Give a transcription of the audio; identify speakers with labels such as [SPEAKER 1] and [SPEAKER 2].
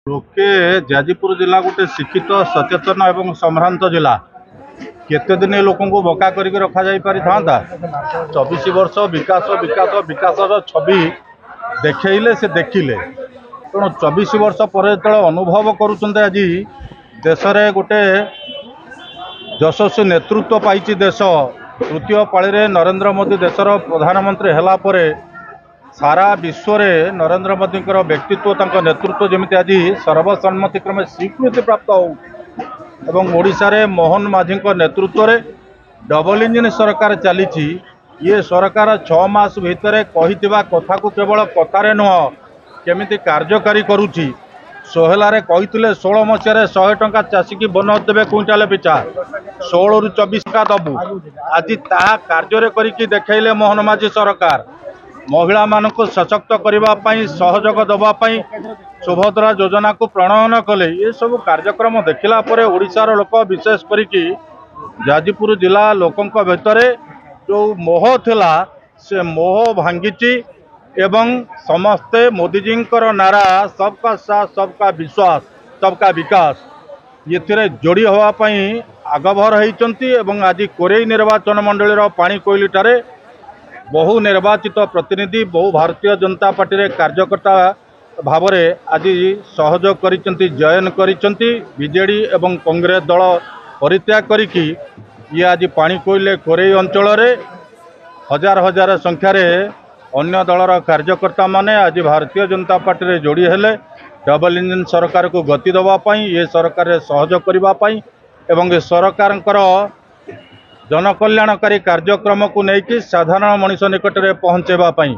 [SPEAKER 1] लोके जाजपुर जिला गोटे शिक्षित सचेतन एवं संभ्रांत जिला केते दिन लोक बोका करके रखा जा पारि था 24 वर्ष विकास विकास विकास छवि देखले से देखिले तेणु 24 वर्ष पर जो अनुभव करुँच आज देश में गोटे यशस्वी नेतृत्व पाई देश तृतीय पाली नरेंद्र मोदी देशर प्रधानमंत्री है सारा विश्व में नरेंद्र मोदी व्यक्तित्व नेतृत्व जमी आज सर्वसम्मतिक्रमे स्वीकृति प्राप्त हो ओडिशा रे मोहन माझी नेतृत्व में डबल इंजिन सरकार चली ये सरकार 6 मास भितर कही कथा को केवल कथार नुह केमिति कार्यकारी करुच्ची सोहेलारे कहते 16 मसीह 100 टंका चाषी की बोनस देवे क्विंटाल पिछा 16 रु 24 टका दबू आज ता कार्य करके देखले मोहन माझी सरकार महिला मानक सशक्त करने सहयोग दवापाई सुभद्रा योजना को प्रणयन कले ये सब कार्यक्रम देखला परे ओडिशार लोक विशेष करिकी जाजपुर जिला लोकों भितर जो मोह थिला से मोह भांगी एवं समस्ते मोदीजी नारा सबका साथ सबका विश्वास सबका विकास ये जोड़ी होवाई आगभर होती आज कोरेई निर्वाचन मंडल पानी कोइलीटारे बहु निर्वाचित प्रतिनिधि बहु भारतीय जनता पार्टी रे कार्यकर्ता भाव में आज सहयोग करिसेंती जॉइन करिसेंती बीजेडी एवं कांग्रेस दल परित्याग करिकी ये आज पानी कोइले कोरेई अंचल रे हजार हजार संख्यार अन्य दलर कार्यकर्ता माने आज भारतीय जनता पार्टी रे जोड़ी हेले डबल इंजिन सरकार को गति दवापाई ये सरकार सहयोग करने एवं सरकार जनकल्याणकारी कार्यक्रम को लेकिन साधारण मनीष निकट में पहुँचेवाई।